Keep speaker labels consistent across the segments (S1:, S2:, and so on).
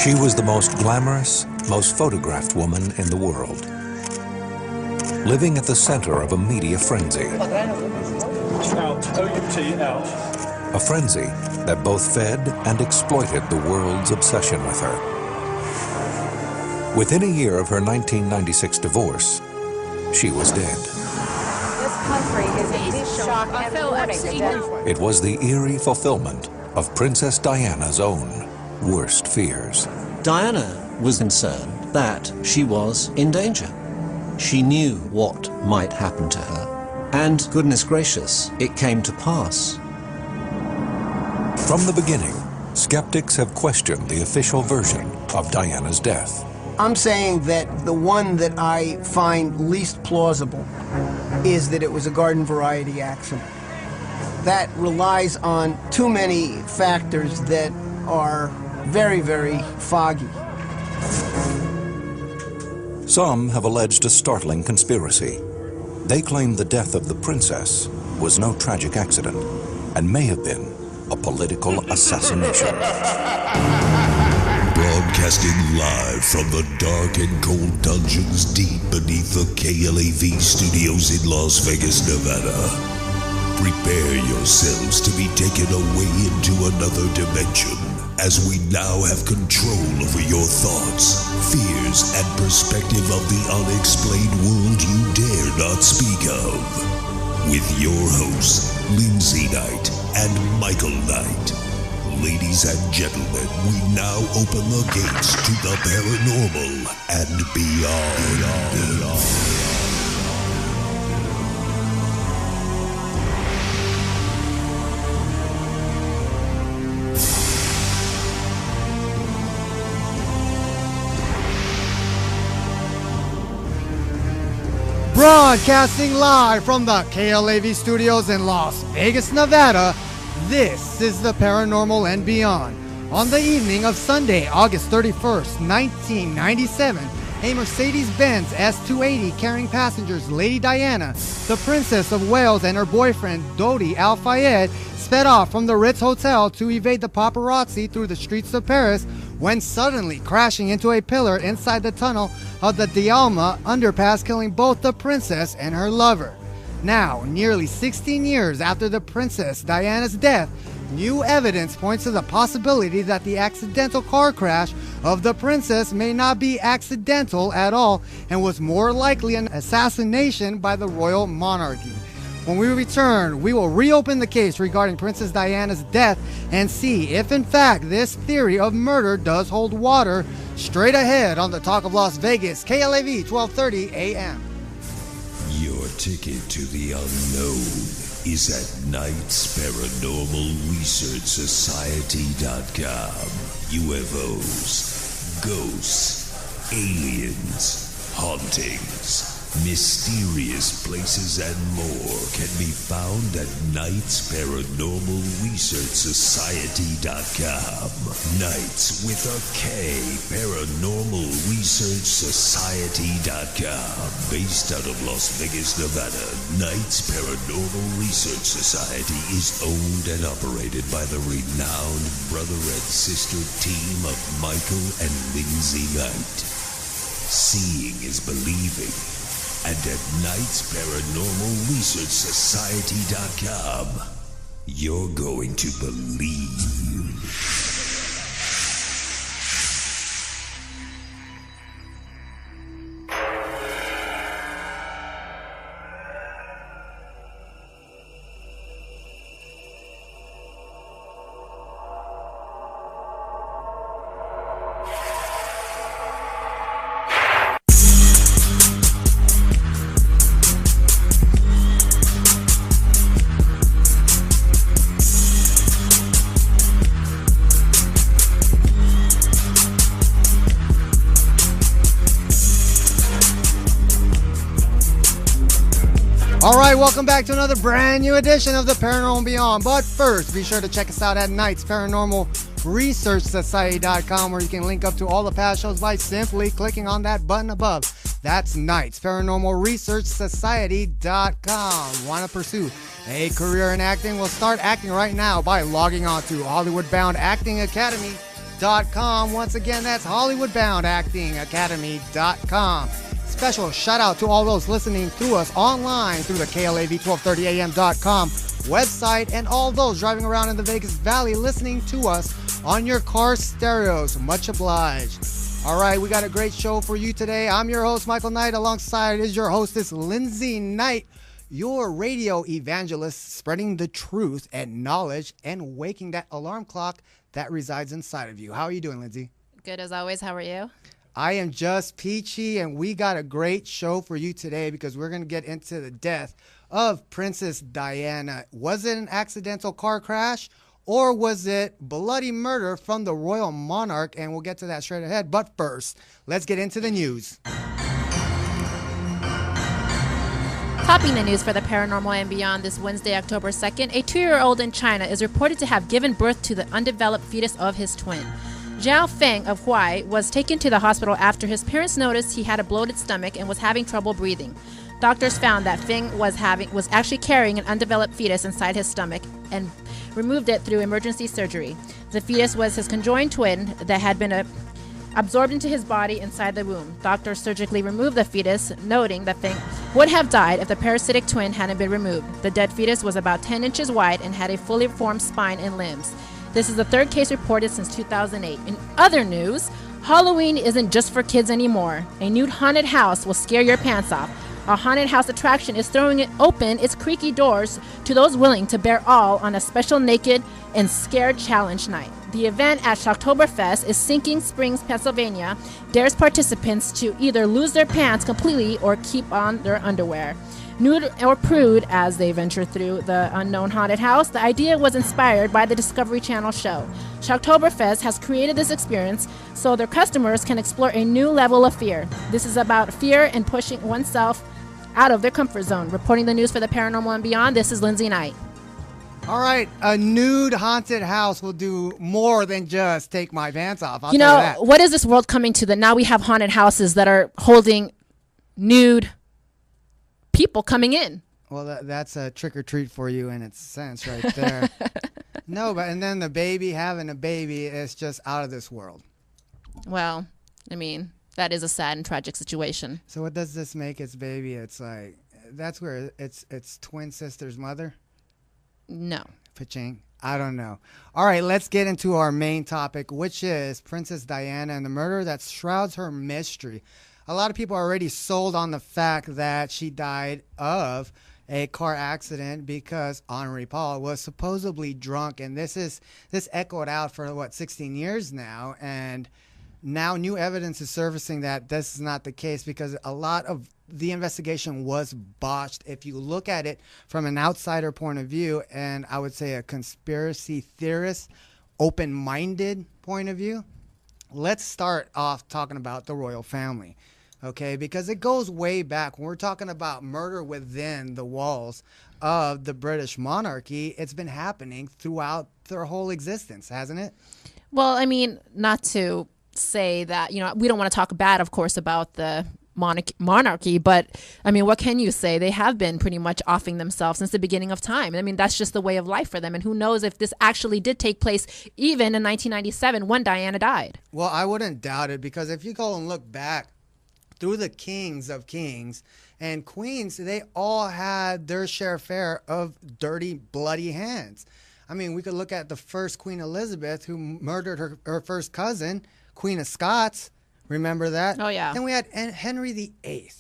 S1: She was the most glamorous, most photographed woman in the world, living at the center of a media frenzy.
S2: Out, O-U-T, out.
S1: A frenzy that both fed and exploited the world's obsession with her. Within a year of her 1996 divorce, she was dead.
S3: This country is in deep shock and mourning.
S1: It was the eerie fulfillment of Princess Diana's own worst fears.
S4: Diana was concerned that she was in danger. She knew what might happen to her, and goodness gracious, it came to pass.
S1: From the beginning, skeptics have questioned the official version of Diana's death.
S5: I'm saying that the one that I find least plausible is that it was a garden variety accident. That relies on too many factors that are very, very foggy.
S1: Some have alleged a startling conspiracy. They claim the death of the princess was no tragic accident and may have been a political assassination.
S6: Broadcasting live from the dark and cold dungeons deep beneath the KLAV studios in Las Vegas, Nevada. Prepare yourselves to be taken away into another dimension as we now have control over your thoughts, fears, and perspective of the unexplained world you dare not speak of. With your hosts, Lindsay Knight and Michael Knight. Ladies and gentlemen, we now open the gates to the paranormal and beyond.
S7: Broadcasting live from the KLAV studios in Las Vegas, Nevada, this is the Paranormal and Beyond. On the evening of Sunday, August 31st, 1997, a Mercedes-Benz S280 carrying passengers Lady Diana, the Princess of Wales, and her boyfriend Dodi Al-Fayed sped off from the Ritz Hotel to evade the paparazzi through the streets of Paris when suddenly crashing into a pillar inside the tunnel of the Dialma underpass, killing both the princess and her lover. Now, nearly 16 years after the Princess Diana's death, new evidence points to the possibility that the accidental car crash of the princess may not be accidental at all and was more likely an assassination by the royal monarchy. When we return, we will reopen the case regarding Princess Diana's death and see if in fact this theory of murder does hold water. Straight ahead on the Talk of Las Vegas, KLAV 1230 AM.
S6: Your ticket to the unknown is at Knight's Paranormal Research Society.com. UFOs, ghosts, aliens, hauntings, mysterious places and more can be found at Knight's Paranormal Research Society.com. Knights with a K, Paranormal Research Society.com. Based out of Las Vegas, Nevada, Knights Paranormal Research Society is owned and operated by the renowned brother and sister team of Michael and Lindsay Knight. Seeing is believing. And at Knight's Paranormal Research Society.com, you're going to believe.
S7: Alright, welcome back to another brand new edition of the Paranormal and Beyond. But first, be sure to check us out at Knight's Paranormal Research Society.com, where you can link up to all the past shows by simply clicking on that button above. That's Knight's Paranormal Research Society.com. Want to pursue a career in acting? Well, start acting right now by logging on to Hollywood Bound Acting Academy. HollywoodBoundActingAcademy.com. Once again, that's HollywoodBoundActingAcademy.com. Special shout out to all those listening to us online through the KLAV1230AM.com website, and all those driving around in the Vegas Valley listening to us on your car stereos. Much obliged. All right, we got a great show for you today. I'm your host, Michael Knight. Alongside is your hostess, Lindsay Knight, your radio evangelist, spreading the truth and knowledge and waking that alarm clock that resides inside of you. How are you doing, Lindsay?
S8: Good as always. How are you?
S7: I am just peachy, and we got a great show for you today because we're going to get into the death of Princess Diana. Was it an accidental car crash, or was it bloody murder from the royal monarch? And we'll get to that straight ahead. But first, let's get into the news.
S8: Topping the news for the Paranormal and Beyond this Wednesday, October 2nd, a 2-year-old in China is reported to have given birth to the undeveloped fetus of his twin. Zhao Feng of Huai was taken to the hospital after his parents noticed he had a bloated stomach and was having trouble breathing. Doctors found that Feng was actually carrying an undeveloped fetus inside his stomach and removed it through emergency surgery. The fetus was his conjoined twin that had been absorbed into his body inside the womb. Doctors surgically removed the fetus, noting that Feng would have died if the parasitic twin hadn't been removed. The dead fetus was about 10 inches wide and had a fully formed spine and limbs. This is the third case reported since 2008. In other news, Halloween isn't just for kids anymore. A nude haunted house will scare your pants off. A haunted house attraction is throwing open its creaky doors to those willing to bear all on a special naked and scared challenge night. The event at Shocktoberfest in Sinking Springs, Pennsylvania, dares participants to either lose their pants completely or keep on their underwear. Nude or prude as they venture through the unknown haunted house, the idea was inspired by the Discovery Channel show. Shocktoberfest has created this experience so their customers can explore a new level of fear. This is about fear and pushing oneself out of their comfort zone. Reporting the news for the Paranormal and Beyond, this is Lindsay Knight.
S7: All right, a nude haunted house will do more than just take my pants off.
S8: You know, what is this world coming to that now we have haunted houses that are holding nude people coming in?
S7: Well, that's a trick or treat for you in its sense right there. No, but and then the baby having a baby is just out of this world.
S8: Well, I mean, that is a sad and tragic situation.
S7: So what does this make its baby? It's like, that's where it's twin sister's mother?
S8: No.
S7: Paching. I don't know. All right, let's get into our main topic, which is Princess Diana and the murder that shrouds her mystery. A lot of people are already sold on the fact that she died of a car accident because Henri Paul was supposedly drunk, and this echoed out for 16 years now, and now new evidence is surfacing that this is not the case because a lot of the investigation was botched. If you look at it from an outsider point of view, and I would say a conspiracy theorist, open-minded point of view, let's start off talking about the royal family, okay? Because it goes way back. When we're talking about murder within the walls of the British monarchy, it's been happening throughout their whole existence, hasn't it?
S8: Well, I mean, not to say that, we don't want to talk bad, of course, about the monarchy, but I mean, what can you say? They have been pretty much offing themselves since the beginning of time. I mean, that's just the way of life for them, and who knows if this actually did take place even in 1997 when Diana died.
S7: Well, I wouldn't doubt it, because if you go and look back through the kings of kings and queens, they all had their share of dirty, bloody hands. I mean, we could look at the first Queen Elizabeth, who murdered her first cousin, Queen of Scots. Remember that?
S8: Oh, yeah.
S7: Then we had Henry VIII,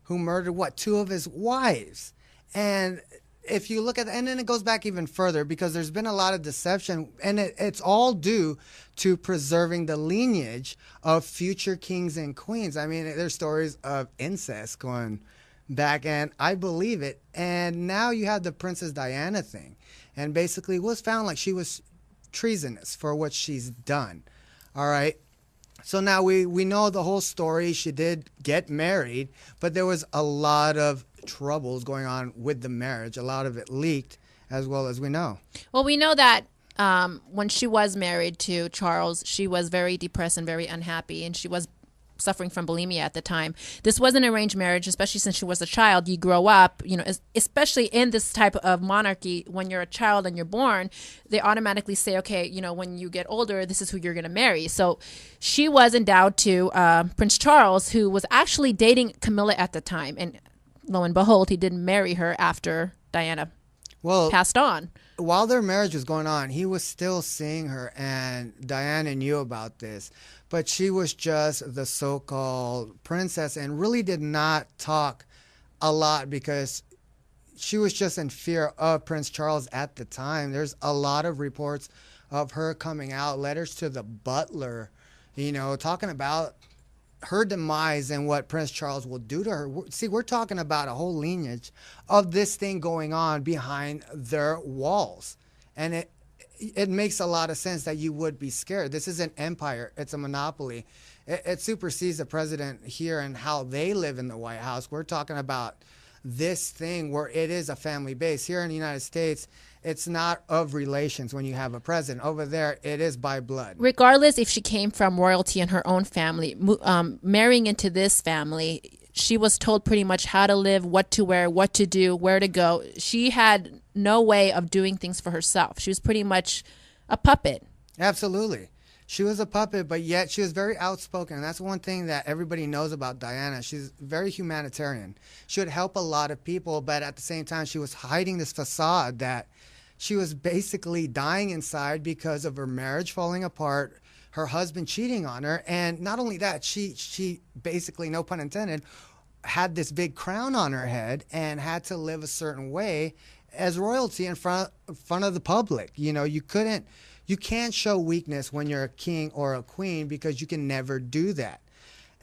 S7: who murdered, 2 of his wives. And if you look at and then it goes back even further, because there's been a lot of deception, and it's all due to preserving the lineage of future kings and queens. I mean, there's stories of incest going back, and I believe it. And now you have the Princess Diana thing. And basically it was found like she was treasonous for what she's done. All right. So now we know the whole story. She did get married, but there was a lot of troubles going on with the marriage. A lot of it leaked, as well as we know.
S8: Well, we know that when she was married to Charles, she was very depressed and very unhappy, and she was suffering from bulimia at the time. This was an arranged marriage, especially since she was a child. You grow up, especially in this type of monarchy, when you're a child and you're born, they automatically say, okay, when you get older, this is who you're going to marry. So she was endowed to Prince Charles, who was actually dating Camilla at the time. And lo and behold, he didn't marry her after Diana passed on.
S7: While their marriage was going on, he was still seeing her, and Diana knew about this. But she was just the so-called princess and really did not talk a lot because she was just in fear of Prince Charles at the time. There's a lot of reports of her coming out, letters to the butler, talking about her demise and what Prince Charles will do to her. See, we're talking about a whole lineage of this thing going on behind their walls. And it makes a lot of sense that you would be scared. This is an empire. It's a monopoly. It supersedes the president here and how they live in the White House. We're talking about this thing where it is a family base. Here in the United States, it's not of relations when you have a president. Over there, it is by blood.
S8: Regardless if she came from royalty in her own family, marrying into this family, she was told pretty much how to live, what to wear, what to do, where to go. She had no way of doing things for herself. She was pretty much a puppet.
S7: Absolutely. She was a puppet, but yet she was very outspoken. And that's one thing that everybody knows about Diana. She's very humanitarian. She would help a lot of people, but at the same time, she was hiding this facade that she was basically dying inside because of her marriage falling apart, her husband cheating on her. And not only that, she basically, no pun intended, had this big crown on her head and had to live a certain way as royalty in front of the public. You can't show weakness when you're a king or a queen because you can never do that.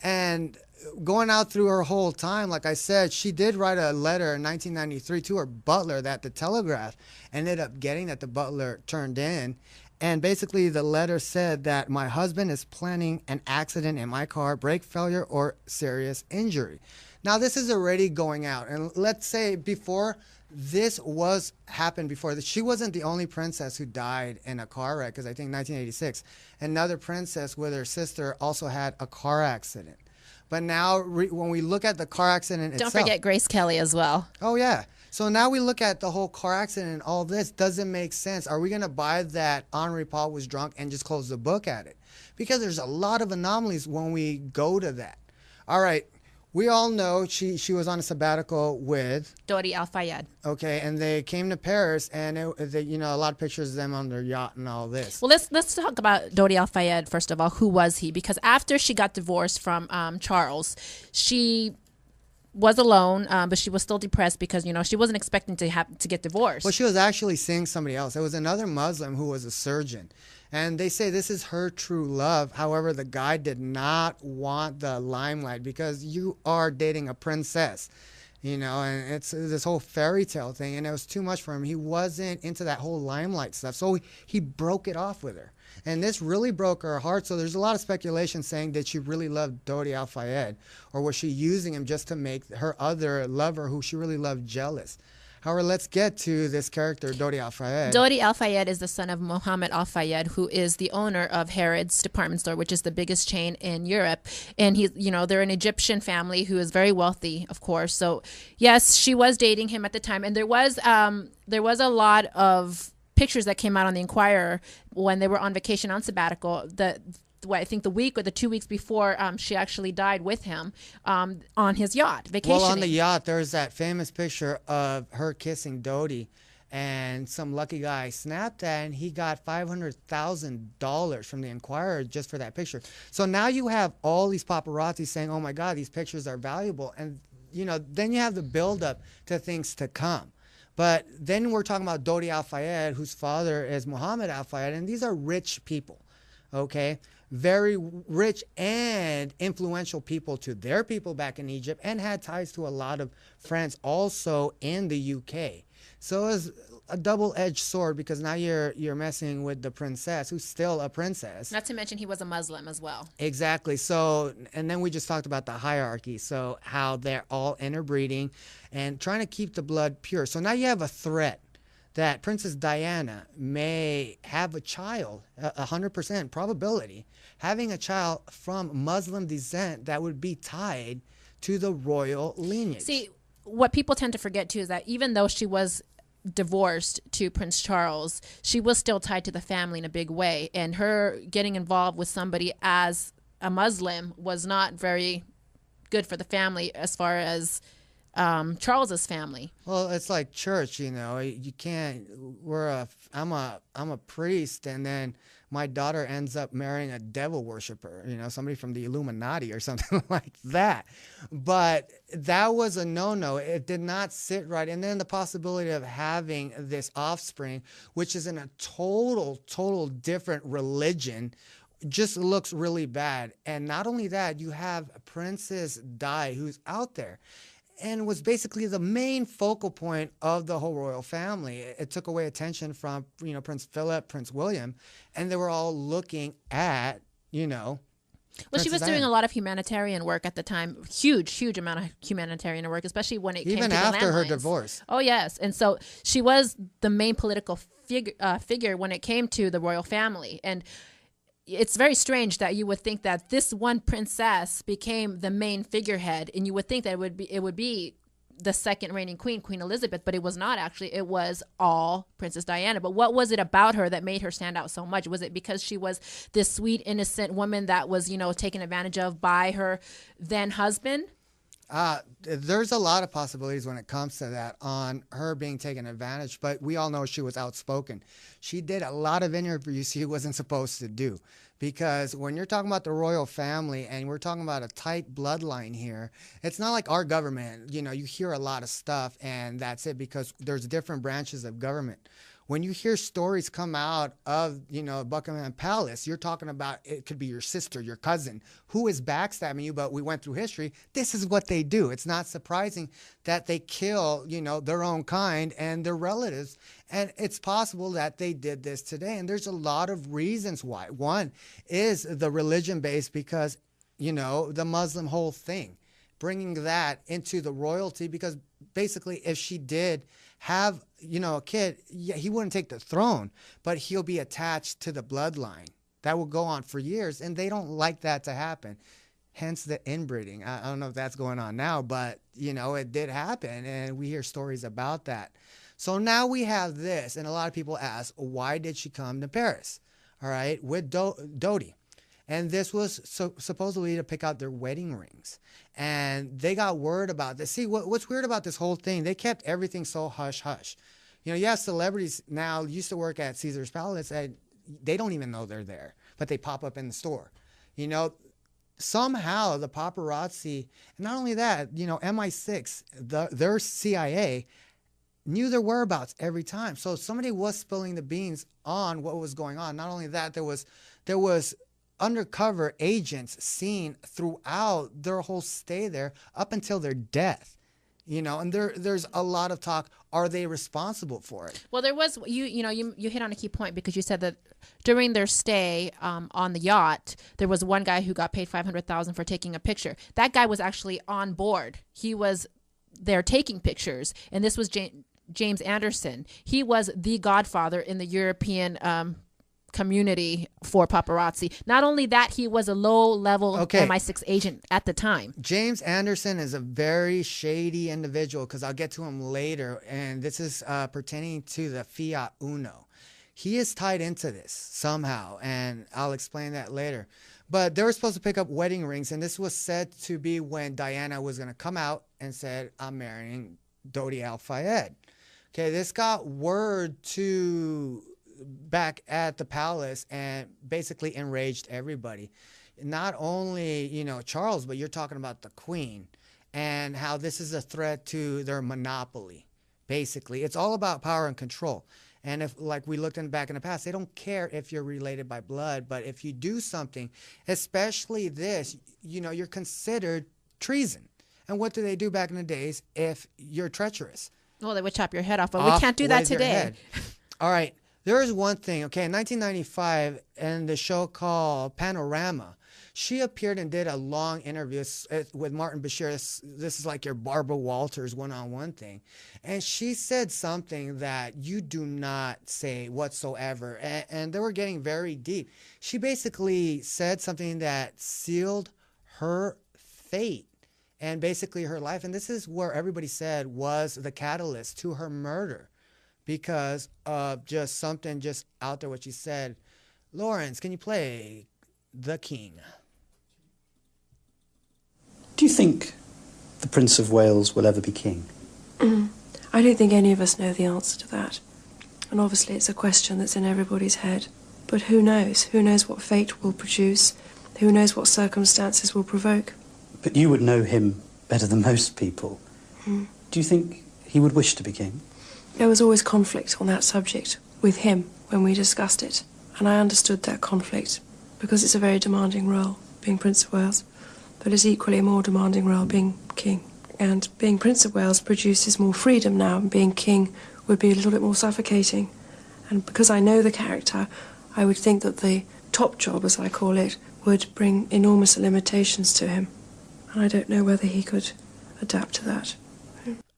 S7: And going out through her whole time, like I said, she did write a letter in 1993 to her butler that the Telegraph ended up getting, that the butler turned in. And basically the letter said that my husband is planning an accident in my car, brake failure, or serious injury. Now this is already going out. And let's say before this happened before this, she wasn't the only princess who died in a car wreck, because I think 1986, another princess with her sister also had a car accident. But now when we look at the car accident itself...
S8: Don't forget Grace Kelly as well.
S7: Oh, yeah. So now we look at the whole car accident and all this. Doesn't make sense. Are we going to buy that Henri Paul was drunk and just close the book at it? Because there's a lot of anomalies when we go to that. All right. We all know she was on a sabbatical with
S8: Dodi Al-Fayed.
S7: Okay, and they came to Paris, and a lot of pictures of them on their yacht and all this.
S8: Well, let's talk about Dodi Al-Fayed first of all. Who was he? Because after she got divorced from Charles, she was alone, but she was still depressed because she wasn't expecting to get divorced.
S7: Well, she was actually seeing somebody else. It was another Muslim who was a surgeon. And they say this is her true love. However, the guy did not want the limelight because you are dating a princess, and it's this whole fairy tale thing. And it was too much for him. He wasn't into that whole limelight stuff. So he broke it off with her. And this really broke her heart. So there's a lot of speculation saying that she really loved Dodi Al-Fayed, or was she using him just to make her other lover who she really loved jealous? However, let's get to this character, Dodi Al-Fayed.
S8: Dodi Al-Fayed is the son of Mohammed Al-Fayed, who is the owner of Harrods department store, which is the biggest chain in Europe. And they're an Egyptian family who is very wealthy, of course. So yes, she was dating him at the time. And there was a lot of pictures that came out on the Inquirer when they were on vacation on sabbatical. I think the week or the 2 weeks before she actually died with him on his yacht, vacationing.
S7: Well, on the yacht, there's that famous picture of her kissing Dodi, and some lucky guy snapped that, and he got $500,000 from the Inquirer just for that picture. So now you have all these paparazzi saying, oh, my God, these pictures are valuable. And, then you have the buildup to things to come. But then we're talking about Dodi Al-Fayed, whose father is Mohammed Al-Fayed, and these are rich people, okay? Very rich and influential people to their people back in Egypt, and had ties to a lot of friends also in the UK. So it's a double-edged sword, because now you're messing with the princess, who's still a princess.
S8: Not to mention he was a Muslim as well.
S7: Exactly. So, and then we just talked about the hierarchy, so how they're all interbreeding and trying to keep the blood pure. So now you have a threat that Princess Diana may have a child, 100% probability, having a child from Muslim descent that would be tied to the royal lineage.
S8: See, what people tend to forget too is that even though she was divorced to Prince Charles, she was still tied to the family in a big way, and her getting involved with somebody as a Muslim was not very good for the family as far as Charles's family.
S7: Well, it's like church, you know. You can't. I'm a priest, and then my daughter ends up marrying a devil worshiper, you know, somebody from the Illuminati or something like that. But that was a no-no. It did not sit right. And then the possibility of having this offspring, which is in a total different religion, just looks really bad. And not only that, you have Princess Di, who's out there and was basically the main focal point of the whole royal family. It took away attention from, you know, Prince Philip, Prince William, and they were all looking at, you know,
S8: well, she was
S7: Diana.
S8: doing a lot of humanitarian work at the time, huge amount of humanitarian work, especially when it came to
S7: even
S8: the
S7: after her
S8: landmines.
S7: divorce.
S8: Oh, yes. And so she was the main political figure when it came to the royal family. And it's very strange that you would think that this one princess became the main figurehead, and you would think that it would be the second reigning queen, Queen Elizabeth, but it was not actually. It was all Princess Diana. But what was it about her that made her stand out so much? Was it because she was this sweet, innocent woman that was, you know, taken advantage of by her then husband?
S7: There's a lot of possibilities when it comes to that on her being taken advantage, but we all know she was outspoken. She did a lot of interviews she wasn't supposed to do, because when you're talking about the royal family and we're talking about a tight bloodline here, it's not like our government. You know, you hear a lot of stuff and that's it, because there's different branches of government. When you hear stories come out of, you know, Buckingham Palace, you're talking about it could be your sister, your cousin, who is backstabbing you, but we went through history. This is what they do. It's not surprising that they kill, you know, their own kind and their relatives. And it's possible that they did this today. And there's a lot of reasons why. One is the religion base, because, you know, the Muslim whole thing, bringing that into the royalty, because basically if she did have, you know, a kid, yeah, he wouldn't take the throne, but he'll be attached to the bloodline. That will go on for years, and they don't like that to happen. Hence the inbreeding. I don't know if that's going on now, but, you know, it did happen, and we hear stories about that. So now we have this, and a lot of people ask, why did she come to Paris, all right, with Dodi? And this was supposedly to pick out their wedding rings. And they got word about this. See, what's weird about this whole thing, they kept everything so hush-hush. You know, you have celebrities now used to work at Caesar's Palace, and they don't even know they're there, but they pop up in the store. You know, somehow the paparazzi, and not only that, you know, MI6, their CIA, knew their whereabouts every time. So somebody was spilling the beans on what was going on. Not only that, there was undercover agents seen throughout their whole stay there up until their death, you know, and there's a lot of talk. Are they responsible for it?
S8: Well, there was, you hit on a key point, because you said that during their stay on the yacht, there was one guy who got paid $500,000 for taking a picture. That guy was actually on board. He was there taking pictures, and this was James Anderson. He was the godfather in the European community for paparazzi. Not only that, he was a low-level MI6 agent at the time.
S7: James Anderson is a very shady individual, because I'll get to him later, and this is pertaining to the Fiat Uno. He is tied into this somehow, and I'll explain that later. But they were supposed to pick up wedding rings, and this was said to be when Diana was going to come out and said, I'm marrying Dodi Al-Fayed. Okay, this got word to back at the palace and basically enraged everybody. Not only, you know, Charles, but you're talking about the Queen and how this is a threat to their monopoly. Basically, it's all about power and control. And if, like we looked back in the past, they don't care if you're related by blood, but if you do something, especially this, you know, you're considered treason. And what do they do back in the days if you're treacherous?
S8: Well, they would chop your head off, but we can't do that today.
S7: All right. There is one thing, okay, in 1995, in the show called Panorama, She appeared and did a long interview with Martin Bashir. This is like your Barbara Walters one-on-one thing. And she said something that you do not say whatsoever. And they were getting very deep. She basically said something that sealed her fate and basically her life. And this is where everybody said was the catalyst to her murder because of just something just out there, what she said. Lawrence, can you play The King?
S9: Do you think the Prince of Wales will ever be king?
S10: I don't think any of us know the answer to that. And obviously it's a question that's in everybody's head. But who knows? Who knows what fate will produce? Who knows what circumstances will provoke?
S9: But you would know him better than most people. Do you think he would wish to be king?
S10: There was always conflict on that subject with him when we discussed it. And I understood that conflict because it's a very demanding role, being Prince of Wales. But it's equally a more demanding role being king. And being Prince of Wales produces more freedom now, and being king would be a little bit more suffocating. And because I know the character, I would think that the top job, as I call it, would bring enormous limitations to him. And I don't know whether he could adapt to that.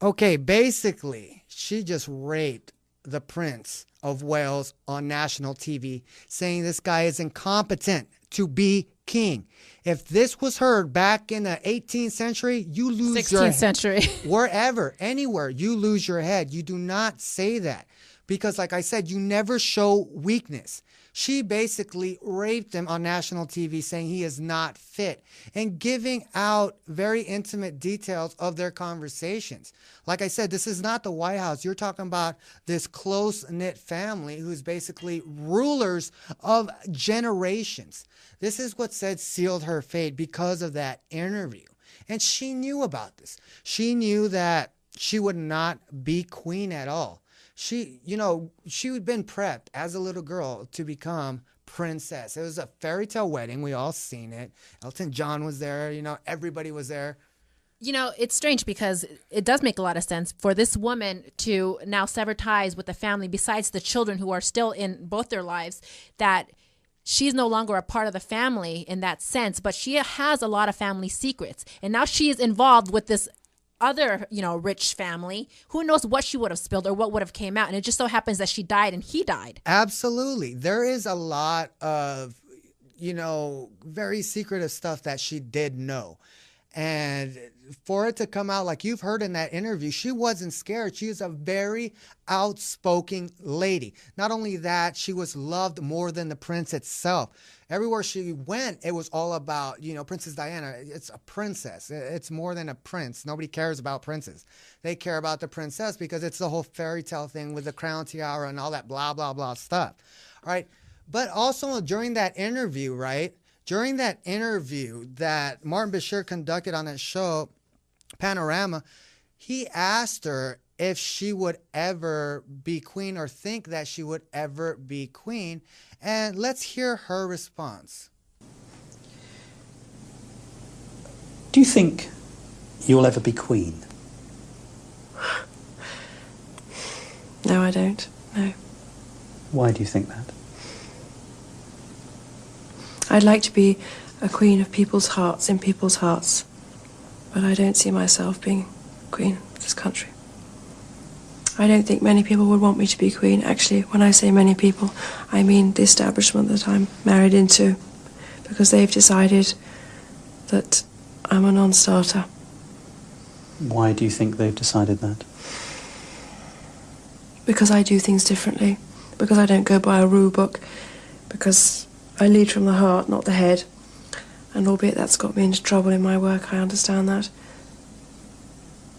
S7: Okay, basically, she just raped the Prince of Wales on national TV, saying this guy is incompetent to be king. If this was heard back in the 18th century, you lose your
S8: 16th century.
S7: Wherever, anywhere, you lose your head. You do not say that because, like I said, you never show weakness. She basically raped him on national TV, saying he is not fit and giving out very intimate details of their conversations. Like I said, this is not the White House. You're talking about this close-knit family who's basically rulers of generations. This is what said sealed her fate because of that interview. And she knew about this. She knew that she would not be queen at all. She had been prepped as a little girl to become princess. It was a fairy tale wedding. We all seen it. Elton John was there. Everybody was there.
S8: It's strange because it does make a lot of sense for this woman to now sever ties with the family, besides the children who are still in both their lives, that she's no longer a part of the family in that sense, but she has a lot of family secrets. And now she is involved with this other, rich family. Who knows what she would have spilled or what would have came out. And it just so happens that she died and he died.
S7: Absolutely. There is a lot of, very secretive stuff that she did know. And for it to come out, like you've heard in that interview, she wasn't scared. She is a very outspoken lady. Not only that, she was loved more than the prince itself. Everywhere she went, it was all about, Princess Diana. It's a princess. It's more than a prince. Nobody cares about princes. They care about the princess because it's the whole fairy tale thing with the crown tiara and all that blah, blah, blah stuff. All right. But also during that interview, right? During that interview that Martin Bashir conducted on that show, Panorama, he asked her if she would ever be queen or think that she would ever be queen. And let's hear her response.
S9: Do you think you'll ever be queen?
S10: No, I don't. No.
S9: Why do you think that?
S10: I'd like to be a queen of people's hearts, in people's hearts. But I don't see myself being queen of this country. I don't think many people would want me to be queen. Actually, when I say many people, I mean the establishment that I'm married into, because they've decided that I'm a non-starter.
S9: Why do you think they've decided that?
S10: Because I do things differently. Because I don't go by a rule book. Because I lead from the heart, not the head. And albeit that's got me into trouble in my work, I understand that.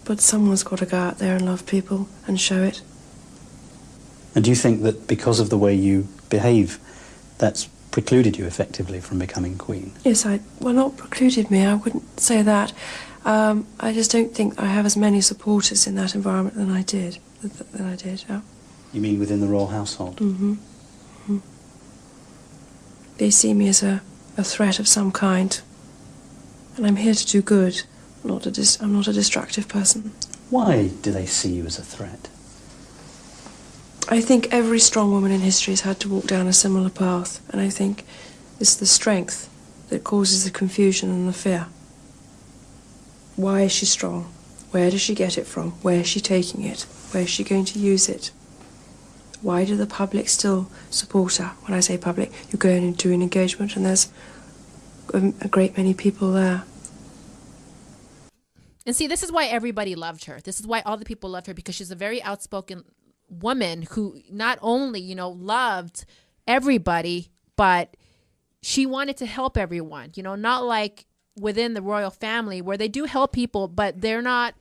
S10: But someone's got to go out there and love people and show it.
S9: And do you think that because of the way you behave, that's precluded you effectively from becoming queen?
S10: Yes, well, not precluded me, I wouldn't say that. I just don't think I have as many supporters in that environment than I did. Yeah.
S9: You mean within the royal household?
S10: Mm-hmm. Mm-hmm. They see me as a threat of some kind. And I'm here to do good. I'm not a destructive person.
S9: Why do they see you as a threat?
S10: I think every strong woman in history has had to walk down a similar path. And I think it's the strength that causes the confusion and the fear. Why is she strong? Where does she get it from? Where is she taking it? Where is she going to use it? Why do the public still support her? When I say public, you go in and do an engagement and there's a great many people there.
S8: And see, this is why everybody loved her. This is why all the people loved her, because she's a very outspoken woman who not only, you know, loved everybody, but she wanted to help everyone, you know, not like within the royal family where they do help people, but they're not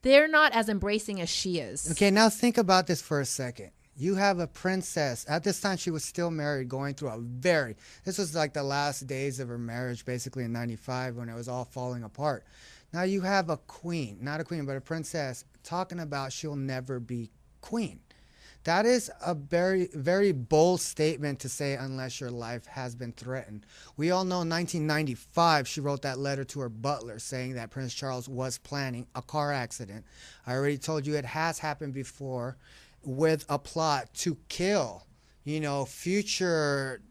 S8: as embracing as she is.
S7: Okay, now think about this for a second. You have a princess. At this time, she was still married, going through this was like the last days of her marriage, basically in 95, when it was all falling apart. Now you have a queen, not a queen, but a princess, talking about she'll never be queen. That is a very, very bold statement to say unless your life has been threatened. We all know in 1995, she wrote that letter to her butler saying that Prince Charles was planning a car accident. I already told you it has happened before with a plot to kill, you know, future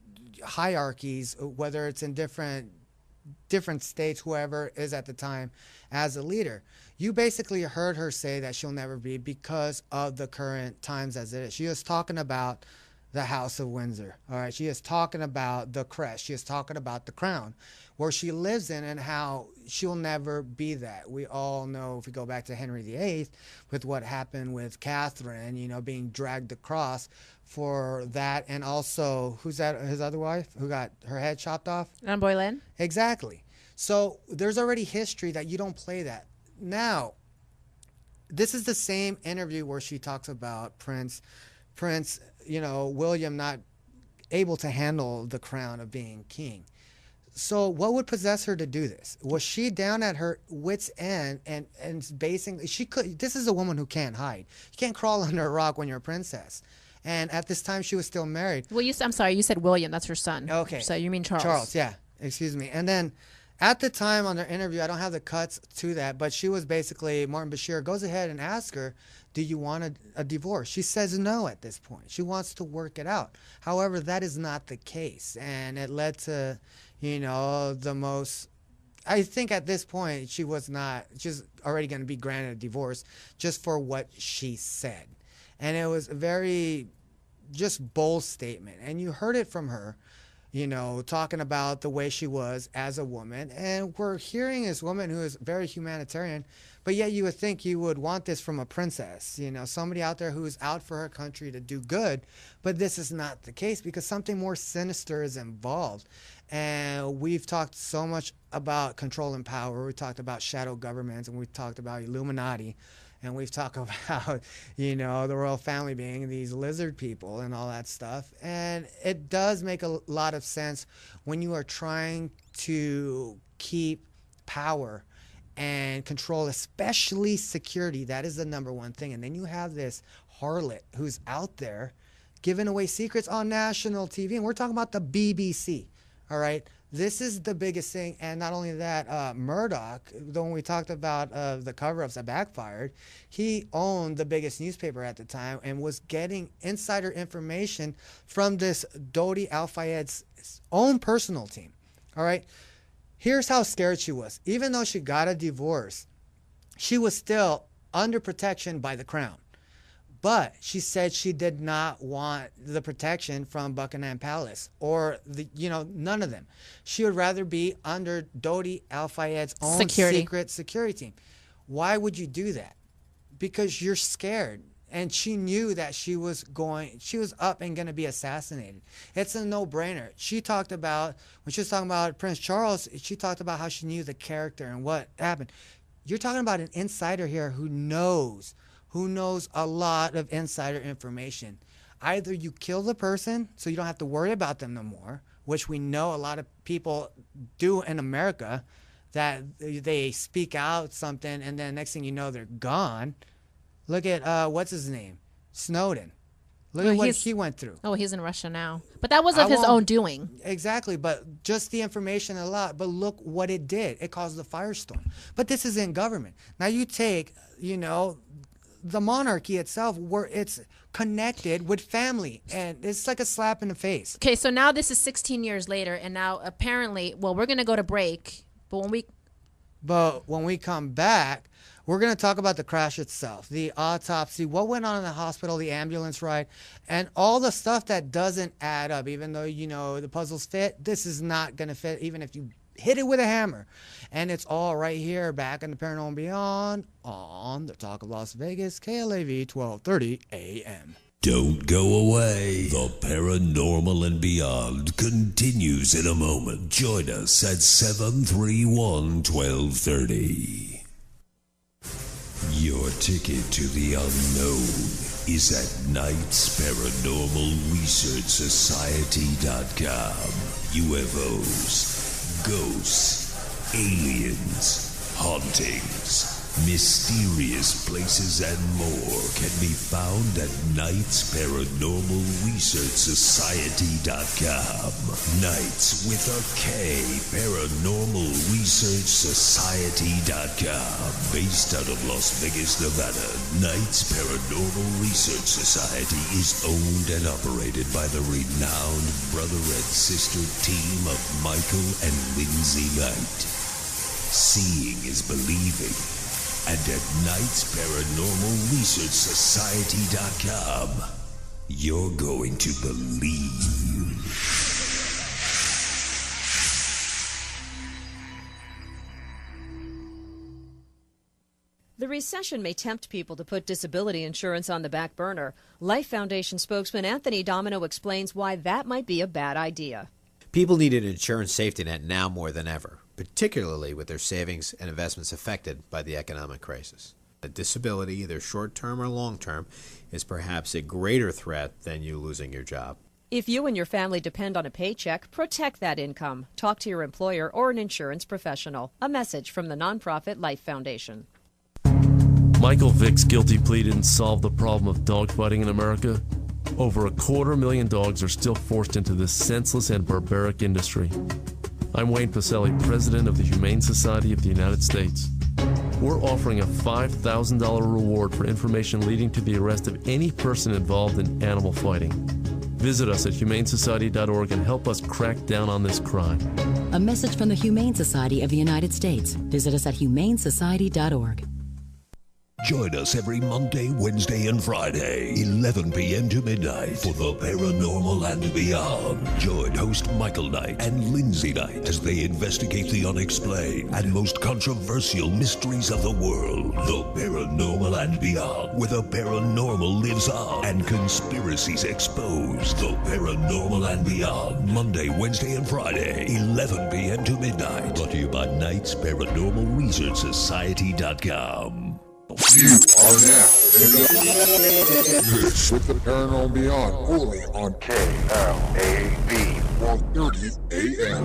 S7: hierarchies, whether it's in different states, whoever is at the time as a leader. You basically heard her say that she'll never be because of the current times as it is. She is talking about the House of Windsor, all right? She is talking about the crest. She is talking about the crown, where she lives in, and how she'll never be that. We all know, if we go back to Henry VIII, with what happened with Catherine, you know, being dragged across for that, and also, who's that, his other wife, who got her head chopped off?
S8: Anne Boleyn.
S7: Exactly. So there's already history that you don't play that. Now, this is the same interview where she talks about Prince, you know, William not able to handle the crown of being king. So what would possess her to do this? Was she down at her wit's end and basically she could, this is a woman who can't hide. You can't crawl under a rock when you're a princess. And at this time she was still married.
S8: Well, I'm sorry, you said William, that's her son.
S7: Okay.
S8: So you mean Charles.
S7: Charles, yeah. Excuse me. And then at the time on their interview, I don't have the cuts to that, but she was basically, Martin Bashir goes ahead and asks her, do you want a divorce? She says no at this point. She wants to work it out. However, that is not the case. And it led to, you know, I think at this point, she's already going to be granted a divorce just for what she said. And it was a very just bold statement. And you heard it from her, you know, talking about the way she was as a woman. And we're hearing this woman who is very humanitarian, but yet you would think you would want this from a princess, you know, somebody out there who is out for her country to do good. But this is not the case because something more sinister is involved. And we've talked so much about control and power. We talked about shadow governments, and we've talked about Illuminati. And we've talked about, you know, the royal family being these lizard people and all that stuff. And it does make a lot of sense when you are trying to keep power and control, especially security. That is the number one thing. And then you have this harlot who's out there giving away secrets on national TV. And we're talking about the BBC, all right? This is the biggest thing. And not only that, Murdoch, the one we talked about the cover-ups that backfired, he owned the biggest newspaper at the time and was getting insider information from this Dodi Al-Fayed's own personal team. All right? Here's how scared she was. Even though she got a divorce, she was still under protection by the crown. But she said she did not want the protection from Buckingham Palace or none of them. She would rather be under Dodi Al-Fayed's own secret security team. Why would you do that? Because you're scared. And she knew that she was up and going to be assassinated. It's a no-brainer. She talked about, when she was talking about Prince Charles, she talked about how she knew the character and what happened. You're talking about an insider here who knows a lot of insider information. Either you kill the person so you don't have to worry about them no more, which we know a lot of people do in America, that they speak out something and then next thing you know they're gone. Look at, what's his name? Snowden. Look at what he went through.
S8: Oh, he's in Russia now. But that was of his own doing.
S7: Exactly, but just the information a lot. But look what it did. It caused a firestorm. But this is in government. Now you take, the monarchy itself, where it's connected with family, and it's like a slap in the face.
S8: Okay, so now this is 16 years later, and now apparently, well, we're going to go to break, but when we come back, we're going to talk about the crash itself, the autopsy, what went on in the hospital, the ambulance ride, and all the stuff that doesn't add up. Even though, the puzzles fit, this is not going to fit even if you hit it with a hammer. And it's all right here back in the Paranormal and Beyond on the Talk of Las Vegas, KLAV 1230 AM.
S6: Don't go away. The Paranormal and Beyond continues in a moment. Join us at 731-1230. Your ticket to the unknown is at knightsparanormalresearchsociety.com. UFOs, ghosts, aliens, hauntings, mysterious places, and more can be found at knightsparanormalresearchsociety.com. Knights with a K, paranormalresearchsociety.com. Based out of Las Vegas, Nevada, Knights Paranormal Research Society is owned and operated by the renowned brother and sister team of Michael and Lindsay Knight. Seeing is believing. And at knightsparanormalresearchsociety.com, you're going to believe.
S11: The recession may tempt people to put disability insurance on the back burner. Life Foundation spokesman Anthony Domino explains why that might be a bad idea.
S12: People need an insurance safety net now more than ever, particularly with their savings and investments affected by the economic crisis. A disability, either short-term or long-term, is perhaps a greater threat than you losing your job.
S11: If you and your family depend on a paycheck, protect that income. Talk to your employer or an insurance professional. A message from the nonprofit Life Foundation.
S13: Michael Vick's guilty plea didn't solve the problem of dogfighting in America. Over 250,000 dogs are still forced into this senseless and barbaric industry. I'm Wayne Pacelli, president of the Humane Society of the United States. We're offering a $5,000 reward for information leading to the arrest of any person involved in animal fighting. Visit us at humanesociety.org and help us crack down on this crime.
S14: A message from the Humane Society of the United States. Visit us at humanesociety.org.
S6: Join us every Monday, Wednesday, and Friday, 11 p.m. to midnight, for the Paranormal and Beyond. Join host Michael Knight and Lindsay Knight as they investigate the unexplained and most controversial mysteries of the world. The Paranormal and Beyond, where the paranormal lives on and conspiracies exposed. The Paranormal and Beyond, Monday, Wednesday, and Friday, 11 p.m. to midnight. Brought to you by Knights Paranormal Research Society.com.
S15: You are now in the mix with the Paranormal Beyond, only on KLAV 1230 AM.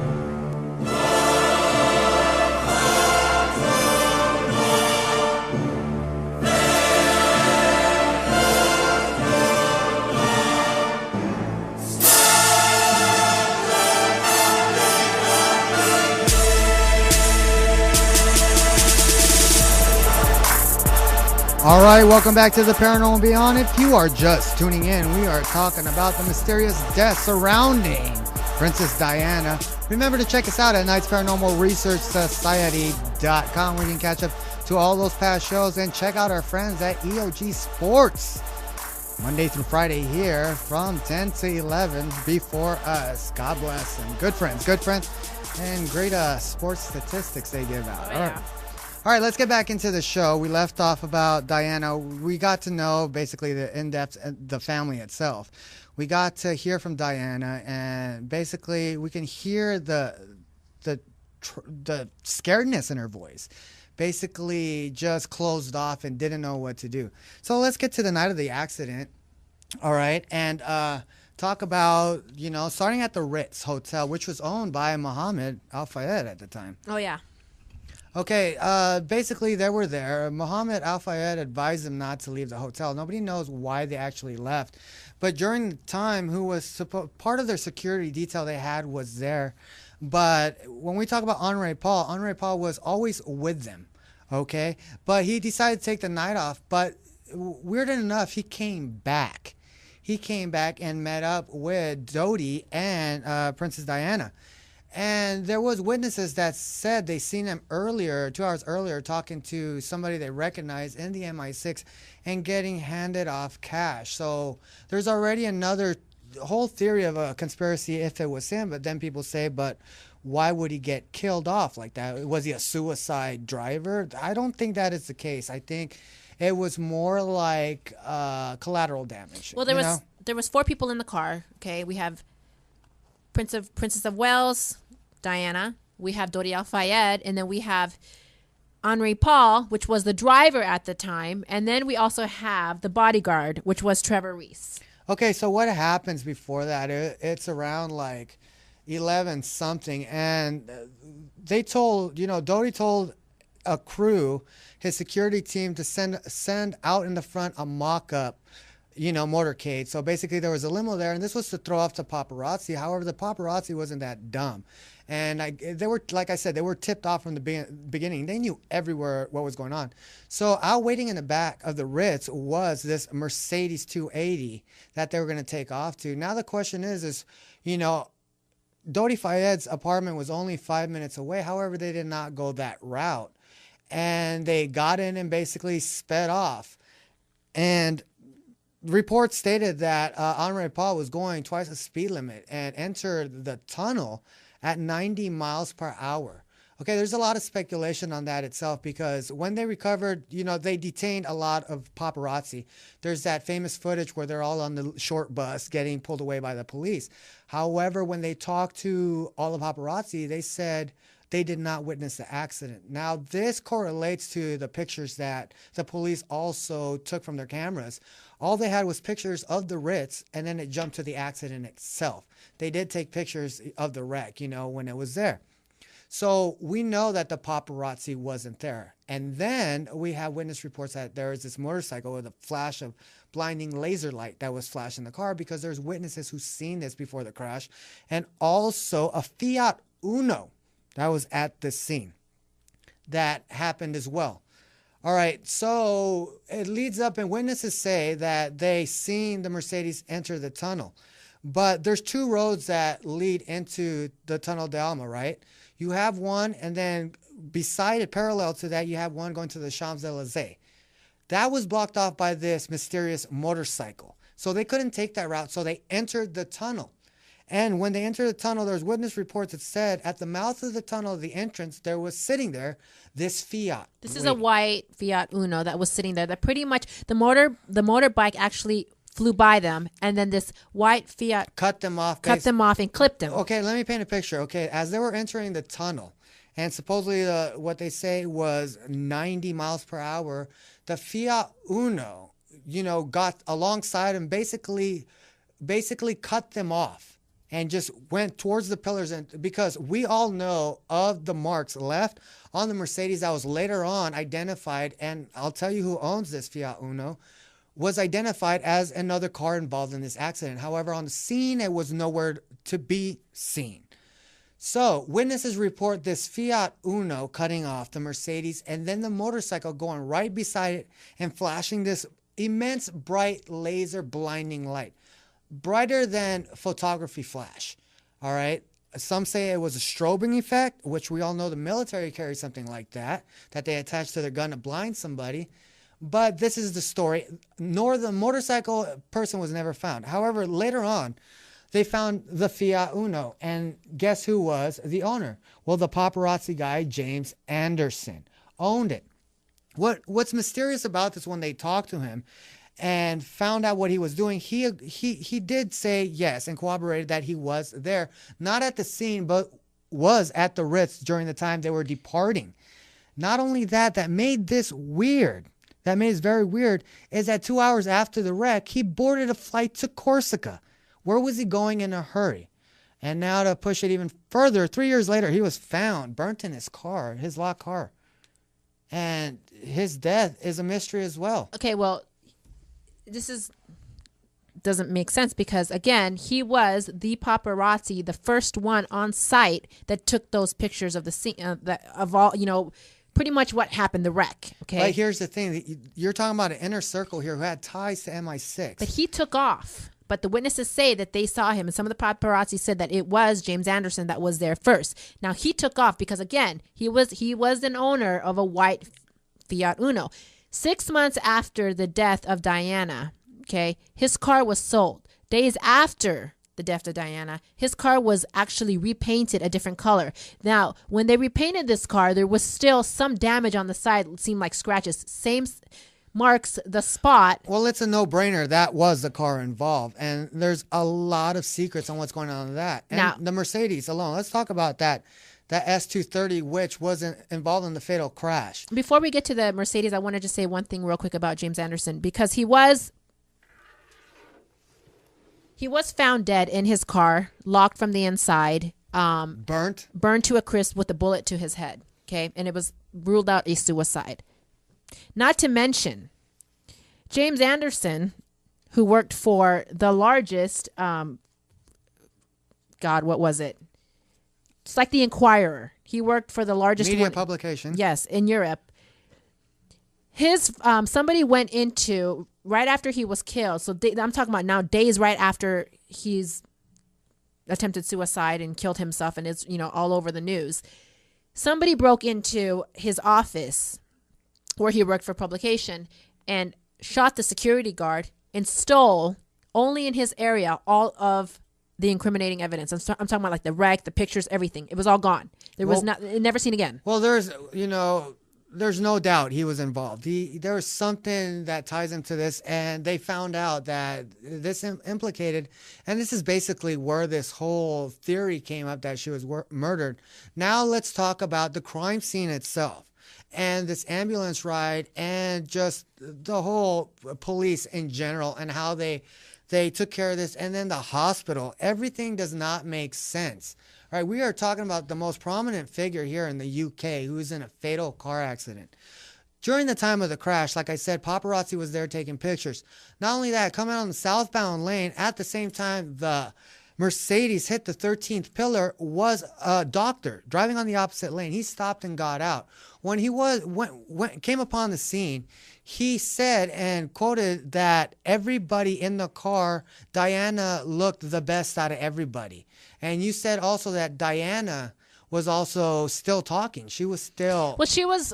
S7: All right, welcome back to the Paranormal and Beyond. If you are just tuning in, we are talking about the mysterious death surrounding Princess Diana. Remember to check us out at knightsparanormalresearchsociety.com, where you can catch up to all those past shows and check out our friends at EOG Sports. Monday through Friday here from 10 to 11 before us. God bless them. Good friends, and great sports statistics they give out.
S8: Oh, yeah.
S7: All right, let's get back into the show. We left off about Diana. We got to know basically the in-depth, the family itself. We got to hear from Diana, and basically we can hear the scaredness in her voice. Basically just closed off and didn't know what to do. So let's get to the night of the accident. All right, and talk about, starting at the Ritz Hotel, which was owned by Mohammed Al-Fayed at the time.
S8: Oh, yeah.
S7: Okay, basically they were there. Mohammed Al-Fayed advised them not to leave the hotel. Nobody knows why they actually left. But during the time, part of their security detail they had was there. But when we talk about Henri Paul was always with them, okay? But he decided to take the night off. But weird enough, he came back. he came back and met up with Dodi and Princess Diana. And there was witnesses that said they seen him earlier, 2 hours earlier, talking to somebody they recognized in the MI6 and getting handed off cash. So there's already another whole theory of a conspiracy if it was him. But then people say, but why would he get killed off like that? Was he a suicide driver? I don't think that is the case. I think it was more like collateral damage.
S8: Well, there was 4 people in the car. Okay, we have Princess of Wales, Diana. We have Dodi Al Fayed, and then we have Henri Paul, which was the driver at the time, and then we also have the bodyguard, which was Trevor Reese.
S7: Okay, so what happens before that? It's around like 11 something, and they told, Dodi told a crew, his security team, to send out in the front a mock-up motorcade. So basically there was a limo there, and this was to throw off the paparazzi. However, the paparazzi wasn't that dumb. And they were, like I said, they were tipped off from the beginning. They knew everywhere what was going on. So out waiting in the back of the Ritz was this Mercedes 280 that they were going to take off to. Now the question is, Dodi Fayed's apartment was only 5 minutes away. However, they did not go that route. And they got in and basically sped off. And reports stated that Henri Paul was going twice the speed limit and entered the tunnel at 90 miles per hour. Okay, there's a lot of speculation on that itself because when they recovered, they detained a lot of paparazzi. There's that famous footage where they're all on the short bus getting pulled away by the police. However, when they talked to all the paparazzi, they said they did not witness the accident. Now, this correlates to the pictures that the police also took from their cameras. All they had was pictures of the Ritz, and then it jumped to the accident itself. They did take pictures of the wreck, when it was there. So we know that the paparazzi wasn't there. And then we have witness reports that there was this motorcycle with a flash of blinding laser light that was flashing the car because there's witnesses who've seen this before the crash. And also a Fiat Uno that was at the scene. That happened as well. All right, so it leads up, and witnesses say that they seen the Mercedes enter the tunnel. But there's 2 roads that lead into the Tunnel de Alma, right? You have one, and then beside it, parallel to that, you have one going to the Champs-Élysées. That was blocked off by this mysterious motorcycle. So they couldn't take that route, so they entered the tunnel. And when they entered the tunnel, there's witness reports that said at the mouth of the tunnel, the entrance, there was sitting there this Fiat.
S8: This is a white Fiat Uno that was sitting there. That pretty much the motorbike actually flew by them, and then this white Fiat
S7: cut them off
S8: and clipped them.
S7: Okay, let me paint a picture. Okay, as they were entering the tunnel, and supposedly what they say was 90 miles per hour, the Fiat Uno, got alongside them, basically cut them off. And just went towards the pillars, and because we all know of the marks left on the Mercedes that was later on identified, and I'll tell you who owns this Fiat Uno, was identified as another car involved in this accident. However, on the scene, it was nowhere to be seen. So witnesses report this Fiat Uno cutting off the Mercedes and then the motorcycle going right beside it and flashing this immense bright laser blinding light. Brighter than photography flash. All right. Some say it was a strobing effect, which we all know the military carries something like that they attach to their gun to blind somebody. But this is the story. Nor the motorcycle person was never found. However, later on, they found the Fiat Uno. And guess who was the owner? Well, the paparazzi guy, James Anderson, owned it. What's mysterious about this when they talked to him and found out what he was doing, he did say yes and corroborated that he was there, not at the scene, but was at the Ritz during the time they were departing. Not only that, that made this weird. That made it very weird is that 2 hours after the wreck, he boarded a flight to Corsica. Where was he going in a hurry? And now to push it even further, 3 years later, he was found burnt in his car, his locked car. And his death is a mystery as well.
S8: Okay, well, this doesn't make sense because, again, he was the paparazzi, the first one on site that took those pictures of the scene, of all, pretty much what happened, the wreck. Okay.
S7: But here's the thing. You're talking about an inner circle here who had ties to MI6.
S8: But he took off. But the witnesses say that they saw him, and some of the paparazzi said that it was James Anderson that was there first. Now, he took off because, again, he was an owner of a white Fiat Uno. 6 months after the death of Diana, okay, his car was sold. Days after the death of Diana, his car was actually repainted a different color. Now, when they repainted this car, there was still some damage on the side. It seemed like scratches. Same marks the spot.
S7: Well, it's a no-brainer. That was the car involved. And there's a lot of secrets on what's going on with that. And
S8: now,
S7: the Mercedes alone. Let's talk about that S230, which wasn't involved in the fatal crash.
S8: Before we get to the Mercedes, I want to just say one thing real quick about James Anderson, because he was found dead in his car, locked from the inside.
S7: Burnt
S8: to a crisp with a bullet to his head. Okay. And it was ruled out a suicide. Not to mention, James Anderson, who worked for the largest, what was it? It's like the Inquirer. He worked for the largest
S7: media publication.
S8: Yes, in Europe. His somebody went into right after he was killed. So I'm talking about now days right after he's attempted suicide and killed himself, and it's all over the news. Somebody broke into his office where he worked for publication and shot the security guard and stole only in his area all of the incriminating evidence. I'm talking about like the wreck, the pictures, everything. It was all gone. Never seen again.
S7: Well, there's no doubt he was involved. There was something that ties him to this, and they found out that this implicated, and this is basically where this whole theory came up that she was murdered. Now let's talk about the crime scene itself. And this ambulance ride and just the whole police in general and how they took care of this. And then the hospital, everything does not make sense. All right, we are talking about the most prominent figure here in the UK who was in a fatal car accident. During the time of the crash, like I said, paparazzi was there taking pictures. Not only that, coming on the southbound lane, at the same time the Mercedes hit the 13th pillar was a doctor driving on the opposite lane. He stopped and got out. When he came upon the scene, he said and quoted that everybody in the car, Diana looked the best out of everybody. And you said also that Diana was also still talking. She was still...
S8: Well, she was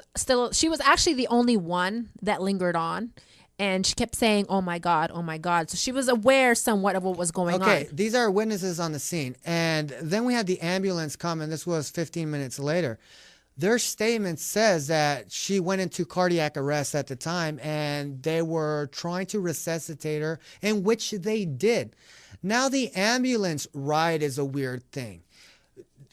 S8: actually the only one that lingered on. And she kept saying, "Oh my God, oh my God." So she was aware somewhat of what was going on.
S7: Okay, these are witnesses on the scene. And then we had the ambulance come, and this was 15 minutes later. Their statement says that she went into cardiac arrest at the time, and they were trying to resuscitate her, in which they did. Now, the ambulance ride is a weird thing.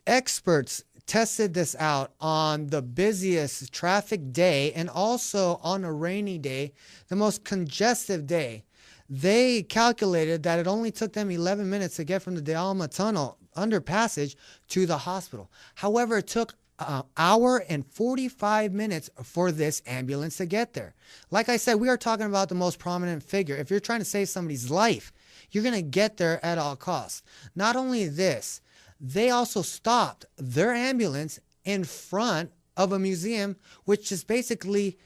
S7: Experts tested this out on the busiest traffic day and also on a rainy day, the most congestive day. They calculated that it only took them 11 minutes to get from the De Alma Tunnel underpassage to the hospital. However, it took an hour and 45 minutes for this ambulance to get there. Like I said, we are talking about the most prominent figure. If you're trying to save somebody's life, you're going to get there at all costs. Not only this, they also stopped their ambulance in front of a museum, which is basically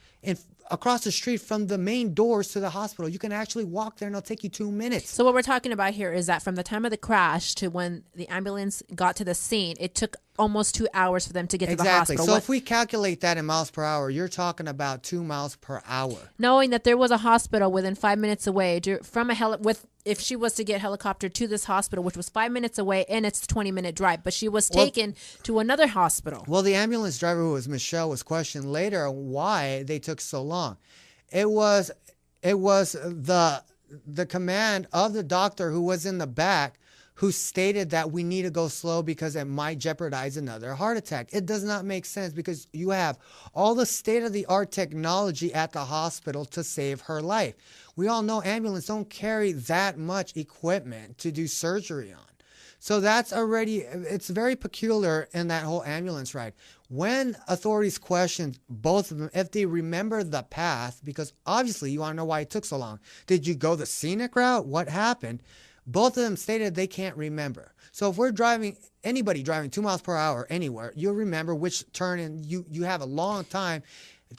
S7: across the street from the main doors to the hospital. You can actually walk there and it'll take you 2 minutes.
S8: So what we're talking about here is that from the time of the crash to when the ambulance got to the scene, it took almost 2 hours for them to get to the hospital.
S7: So if we calculate that in miles per hour, you're talking about 2 miles per hour.
S8: Knowing that there was a hospital within 5 minutes away from if she was to get helicoptered to this hospital, which was 5 minutes away, and it's a 20-minute drive, but she was taken to another hospital.
S7: Well, the ambulance driver, who was Michelle, was questioned later on why they took so long. It was the command of the doctor who was in the back who stated that we need to go slow because it might jeopardize another heart attack. It does not make sense because you have all the state-of-the-art technology at the hospital to save her life. We all know ambulances don't carry that much equipment to do surgery on. So it's very peculiar in that whole ambulance ride. When authorities questioned both of them, if they remember the path, because obviously you want to know why it took so long. Did you go the scenic route? What happened? Both of them stated they can't remember. So if we're anybody driving 2 miles per hour anywhere, you'll remember which turn, and you have a long time.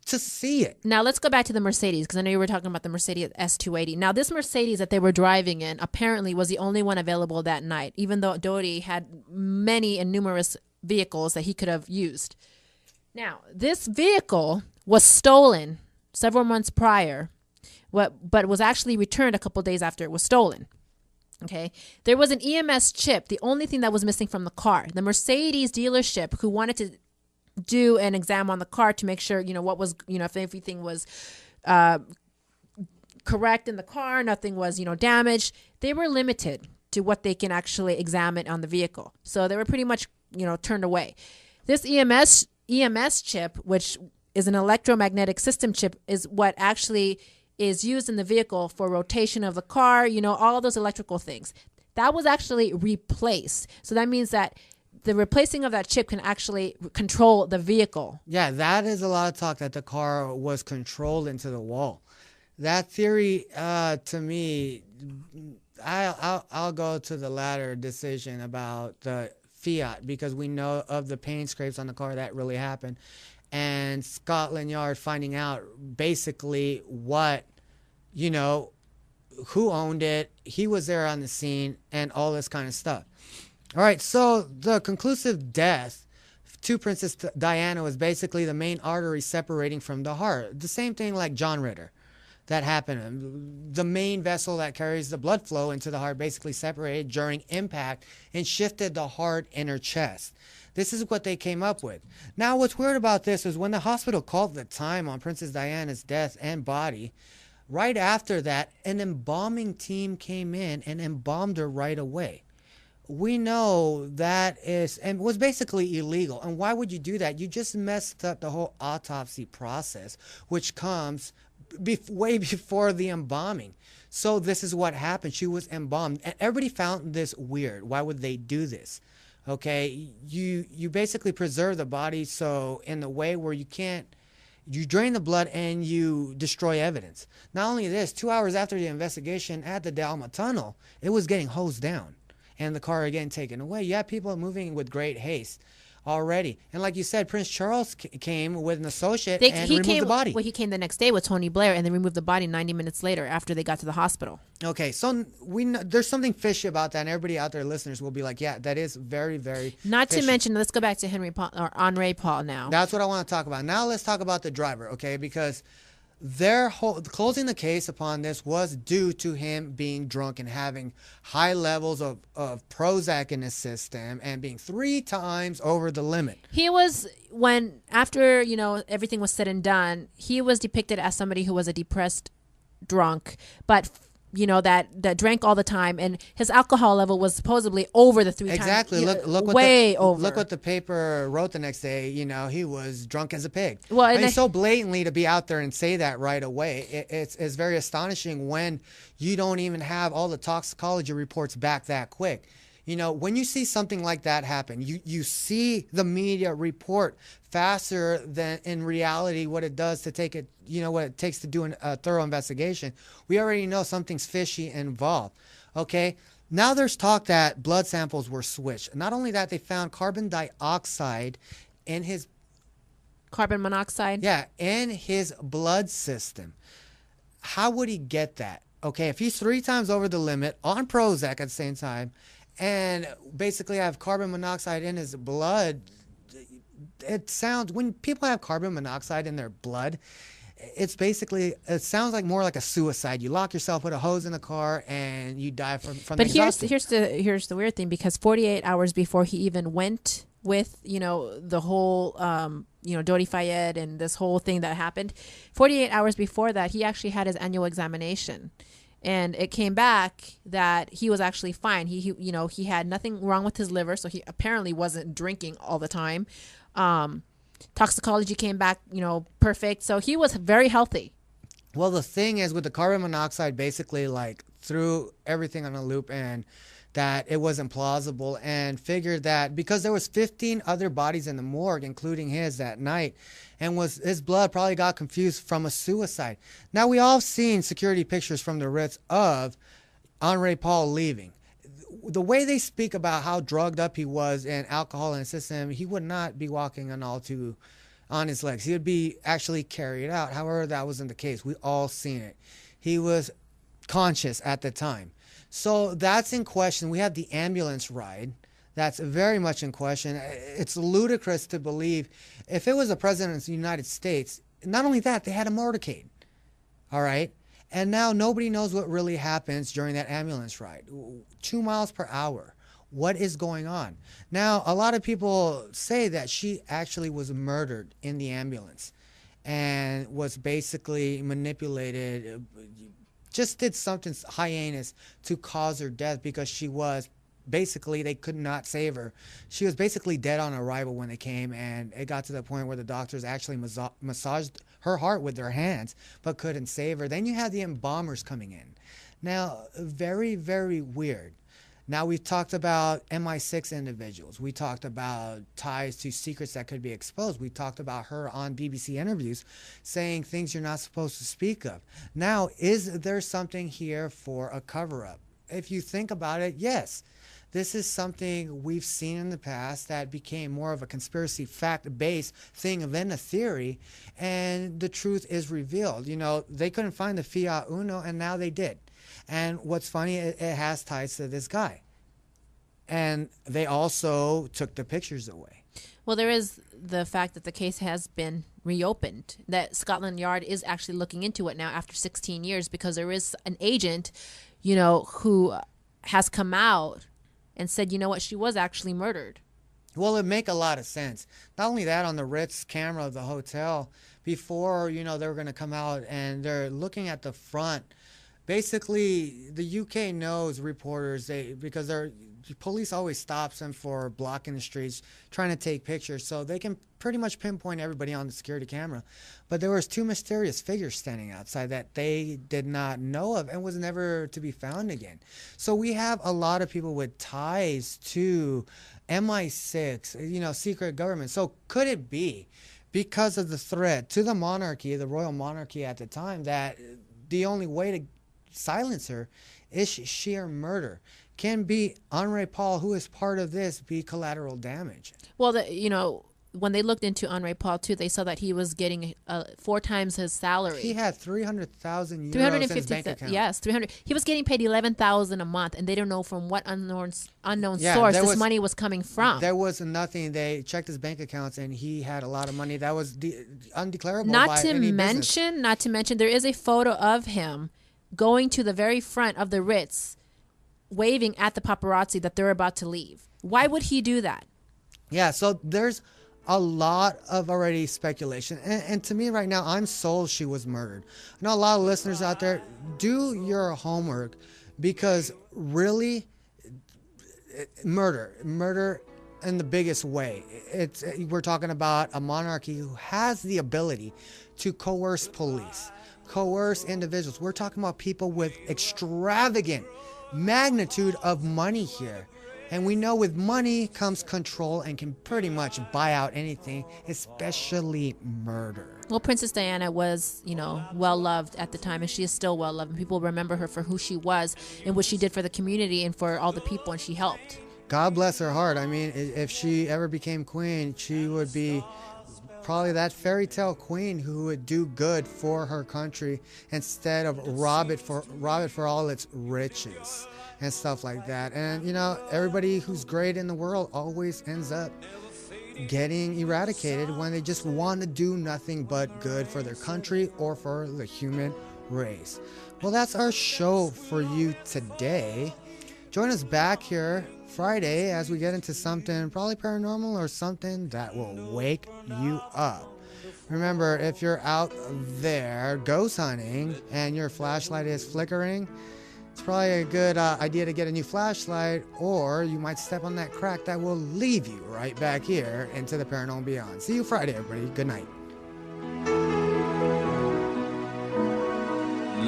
S7: to see it.
S8: Now let's go back to the Mercedes, because I know you were talking about the Mercedes S280. Now this Mercedes that they were driving in apparently was the only one available that night, even though Doty had many and numerous vehicles that he could have used. Now this vehicle was stolen several months prior, but was actually returned a couple days after it was stolen. Okay, there was an EMS chip, the only thing that was missing from the car. The Mercedes dealership, who wanted to do an exam on the car to make sure, what was, if everything was correct in the car, nothing was, damaged, they were limited to what they can actually examine on the vehicle. So they were pretty much, turned away. This EMS chip, which is an electromagnetic system chip, is what actually is used in the vehicle for rotation of the car, all those electrical things. That was actually replaced. So that means that the replacing of that chip can actually control the vehicle.
S7: Yeah, that is a lot of talk that the car was controlled into the wall. That theory, to me, I'll go to the latter decision about the Fiat, because we know of the paint scrapes on the car that really happened. And Scotland Yard finding out basically what, who owned it, he was there on the scene, and all this kind of stuff. All right, so the conclusive death to Princess Diana was basically the main artery separating from the heart. The same thing like John Ritter that happened. The main vessel that carries the blood flow into the heart basically separated during impact and shifted the heart in her chest. This is what they came up with. Now, what's weird about this is when the hospital called the time on Princess Diana's death and body, right after that, an embalming team came in and embalmed her right away. We know that is and was basically illegal. And why would you do that? You just messed up the whole autopsy process, which comes way before the embalming. So this is what happened. She was embalmed, and everybody found this weird. Why would they do this? Okay, you basically preserve the body so in the way where you drain the blood and you destroy evidence. Not only this, 2 hours after the investigation at the Dalma Tunnel, it was getting hosed down and the car again taken away. You have people moving with great haste already. And like you said, Prince Charles came with an associate and removed the body.
S8: Well, he came the next day with Tony Blair and then removed the body 90 minutes later after they got to the hospital.
S7: Okay, so we know, there's something fishy about that, and everybody out there, listeners, will be like, yeah, that is very, very
S8: Not
S7: fishy.
S8: to mention, let's go back to Henry Paul now.
S7: That's what I want to talk about. Now let's talk about the driver, okay? Because their closing the case upon this was due to him being drunk and having high levels of Prozac in his system and being 3 times over the limit.
S8: He was, after, everything was said and done, he was depicted as somebody who was a depressed drunk, but that drank all the time, and his alcohol level was supposedly over the 3 times.
S7: Exactly. Look
S8: way over.
S7: Look what the paper wrote the next day. He was drunk as a pig.
S8: Well,
S7: I mean, so blatantly to be out there and say that right away, it's very astonishing when you don't even have all the toxicology reports back that quick. When you see something like that happen, you see the media report faster than in reality what it does to take it, what it takes to do a thorough investigation. We already know something's fishy involved. Okay. Now there's talk that blood samples were switched. Not only that, they found carbon dioxide in his
S8: carbon monoxide.
S7: Yeah. In his blood system. How would he get that? Okay. If he's 3 times over the limit on Prozac at the same time, and basically have carbon monoxide in his blood, when people have carbon monoxide in their blood, it sounds like more like a suicide. You lock yourself with a hose in the car and you die from
S8: But
S7: exhaustion.
S8: here's the weird thing, because 48 hours before he even went with, the whole, Dodi Fayed and this whole thing that happened, 48 hours before that, he actually had his annual examination. And it came back that he was actually fine. He had nothing wrong with his liver, so he apparently wasn't drinking all the time. Toxicology came back, perfect. So he was very healthy.
S7: Well, the thing is with the carbon monoxide, basically threw everything on a loop, and that it wasn't plausible, and figured that because there was 15 other bodies in the morgue, including his that night, and his blood probably got confused from a suicide. Now, we all have seen security pictures from the Ritz of Henri Paul leaving. The way they speak about how drugged up he was and alcohol in his system, he would not be walking on all too on his legs. He would be actually carried out. However, that wasn't the case. We all seen it. He was conscious at the time. So that's in question. We have the ambulance ride. That's very much in question. It's ludicrous to believe if it was the president of the United States, not only that, they had a motorcade. All right? And now nobody knows what really happens during that ambulance ride. 2 miles per hour. What is going on? Now, a lot of people say that she actually was murdered in the ambulance and was basically manipulated, just did something heinous to cause her death because she was basically, they could not save her. She was basically dead on arrival when they came, and it got to the point where the doctors actually massaged her heart with their hands but couldn't save her. Then you had the embalmers coming in. Now, very, very weird. Now, we've talked about MI6 individuals. We talked about ties to secrets that could be exposed. We talked about her on BBC interviews saying things you're not supposed to speak of. Now, is there something here for a cover-up? If you think about it, yes. This is something we've seen in the past that became more of a conspiracy fact-based thing than a theory, and the truth is revealed. You know, they couldn't find the Fiat Uno, and now they did. And what's funny, it has ties to this guy. And they also took the pictures away.
S8: Well, there is the fact that the case has been reopened, that Scotland Yard is actually looking into it now after 16 years because there is an agent, you know, who has come out and said, you know what, she was actually murdered.
S7: Well, it make a lot of sense. Not only that, on the Ritz camera of the hotel, before, you know, they were going to come out and they're looking at the front. Basically, the UK knows reporters, because police always stops them for blocking the streets, trying to take pictures, so they can pretty much pinpoint everybody on the security camera. But there was 2 mysterious figures standing outside that they did not know of and was never to be found again. So we have a lot of people with ties to MI6, you know, secret government. So could it be because of the threat to the monarchy, the royal monarchy at the time, that the only way to silence her is sheer murder? Can be Henri Paul, who is part of this, be collateral damage?
S8: Well, you know, when they looked into Henri Paul too, they saw that he was getting 4 times his salary.
S7: He had 300,000 euros in his bank account.
S8: Yes, 300. He was getting paid 11,000 a month, and they don't know from what unknown source this money was coming from.
S7: There was nothing. They checked his bank accounts, and he had a lot of money that was undeclarable.
S8: Not to mention, there is a photo of him going to the very front of the Ritz, waving at the paparazzi that they're about to leave. Why would he do that?
S7: Yeah, so there's a lot of already speculation. And to me right now, I'm sold she was murdered. I know a lot of listeners out there, do your homework, because really, murder in the biggest way. We're talking about a monarchy who has the ability to coerce police, coerce individuals. We're talking about people with extravagant magnitude of money here. And we know with money comes control and can pretty much buy out anything, especially murder.
S8: Well, Princess Diana was, you know, well-loved at the time, and she is still well-loved. And people remember her for who she was and what she did for the community and for all the people, and she helped.
S7: God bless her heart. I mean, if she ever became queen, she would be probably that fairy tale queen who would do good for her country instead of rob it for all its riches and stuff like that. And you know, everybody who's great in the world always ends up getting eradicated when they just want to do nothing but good for their country or for the human race. Well, that's our show for you today. Join us back here Friday as we get into something probably paranormal or something that will wake you up. Remember, if you're out there ghost hunting and your flashlight is flickering, it's probably a good idea to get a new flashlight, or you might step on that crack that will leave you right back here into the Paranormal Beyond. See you Friday, everybody. Good night.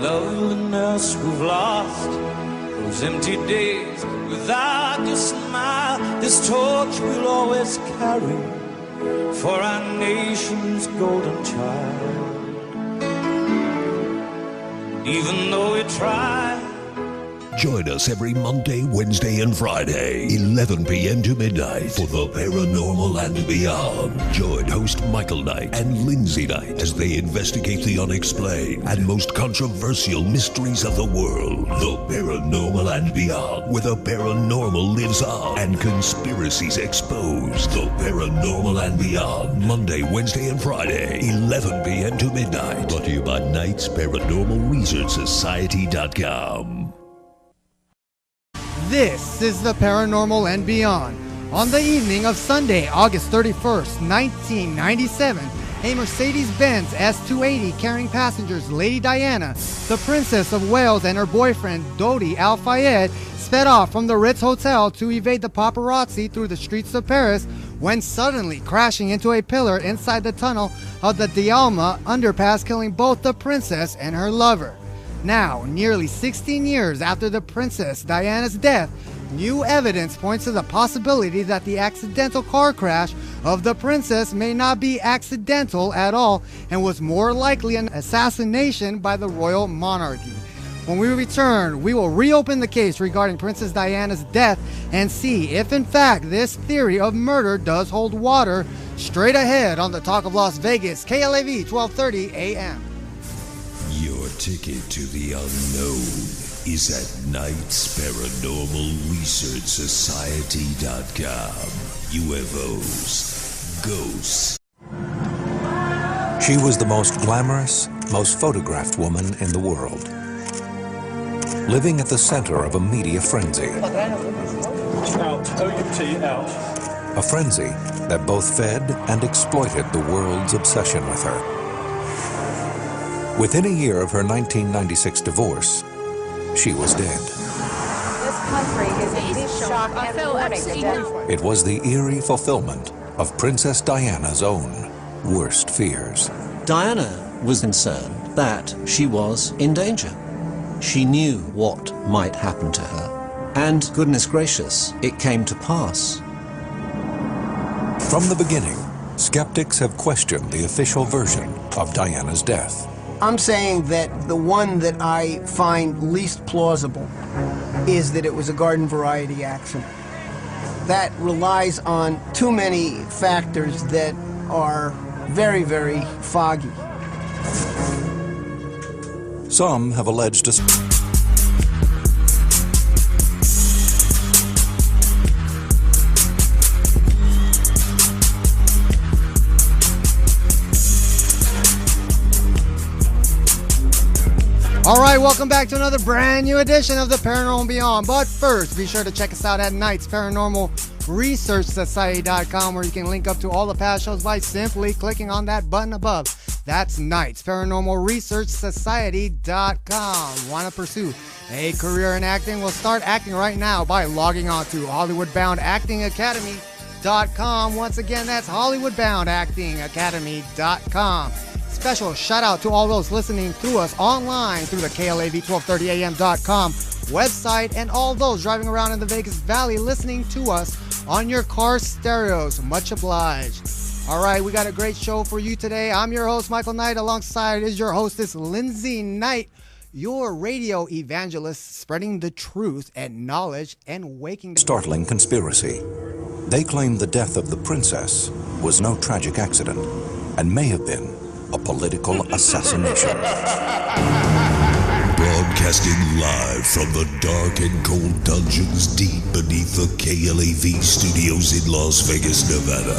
S16: Loneliness we've lost, those empty days without your smile, this torch we'll always carry for our nation's golden child. Even though we try,
S6: Join us every Monday, Wednesday, and Friday, 11 p.m. to midnight for the Paranormal and Beyond. Join host Michael Knight and Lindsay Knight as they investigate the unexplained and most controversial mysteries of the world. The Paranormal and Beyond, where the paranormal lives on and conspiracies exposed. The Paranormal and Beyond, Monday, Wednesday, and Friday, 11 p.m. to midnight. Brought to you by Knight's Paranormal Research Society.com.
S7: This is the Paranormal and Beyond. On the evening of Sunday, August 31st, 1997, a Mercedes-Benz S280 carrying passengers Lady Diana, the Princess of Wales, and her boyfriend Dodi Al-Fayed sped off from the Ritz Hotel to evade the paparazzi through the streets of Paris when suddenly crashing into a pillar inside the tunnel of the Dialma underpass, killing both the princess and her lover. Now, nearly 16 years after the Princess Diana's death, new evidence points to the possibility that the accidental car crash of the princess may not be accidental at all and was more likely an assassination by the royal monarchy. When we return, we will reopen the case regarding Princess Diana's death and see if in fact this theory of murder does hold water. Straight ahead on the Talk of Las Vegas, KLAV 1230 AM.
S6: Your ticket to the unknown is at Knight's Paranormal Research Society.com. UFOs, ghosts.
S1: She was the most glamorous, most photographed woman in the world, living at the center of a media frenzy.
S2: Out, O-U-T, out.
S1: A frenzy that both fed and exploited the world's obsession with her. Within a year of her 1996 divorce, she was dead.
S3: This country is in deep shock and mourning the death.
S1: It was the eerie fulfillment of Princess Diana's own worst fears.
S4: Diana was concerned that she was in danger. She knew what might happen to her, and goodness gracious, it came to pass.
S1: From the beginning, skeptics have questioned the official version of Diana's death.
S5: I'm saying that the one that I find least plausible is that it was a garden variety accident. That relies on too many factors that are very, very foggy.
S1: Some have alleged a...
S7: All right, welcome back to another brand new edition of the Paranormal and Beyond. But first, be sure to check us out at Knight's Paranormal Research Society.com, where you can link up to all the past shows by simply clicking on that button above. That's Knight's Paranormal Research Society.com. Want to pursue a career in acting? Well, start acting right now by logging on to HollywoodBoundActingAcademy.com. Once again, that's HollywoodBoundActingAcademy.com. Special shout out to all those listening to us online through the KLAV1230AM.com website, and all those driving around in the Vegas Valley listening to us on your car stereos. Much obliged. All right, we got a great show for you today. I'm your host, Michael Knight. Alongside is your hostess, Lindsay Knight, your radio evangelist, spreading the truth and knowledge and waking...
S1: Startling conspiracy. They claim the death of the princess was no tragic accident and may have been a political assassination.
S6: Broadcasting live from the dark and cold dungeons deep beneath the KLAV studios in Las Vegas, Nevada.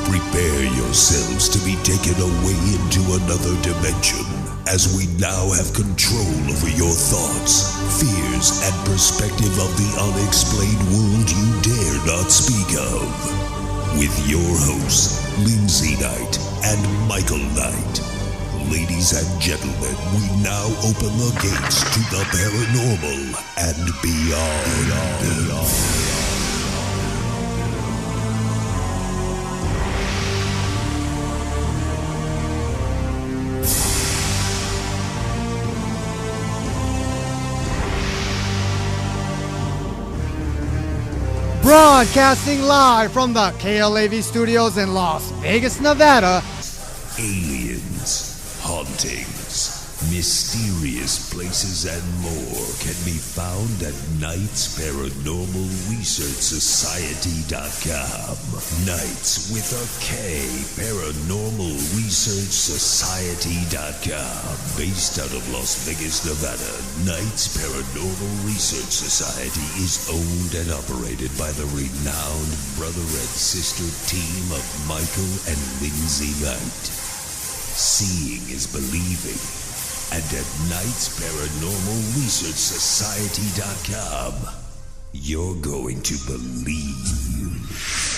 S6: Prepare yourselves to be taken away into another dimension, as we now have control over your thoughts, fears, and perspective of the unexplained world you dare not speak of. With your hosts, Lindsay Knight and Michael Knight. Ladies and gentlemen, we now open the gates to the paranormal and beyond.
S7: Broadcasting live from the KLAV studios in Las Vegas, Nevada.
S6: Aliens, hauntings, Mysterious places and more can be found at Knights Paranormal Research Society.com. Knights with a K, Paranormal Research Society.com. Based out of Las Vegas, Nevada, Knights Paranormal Research Society is owned and operated by the renowned brother and sister team of Michael and Lindsay Knight. Seeing is believing. And at Knights Paranormal Research Society.com, you're going to believe.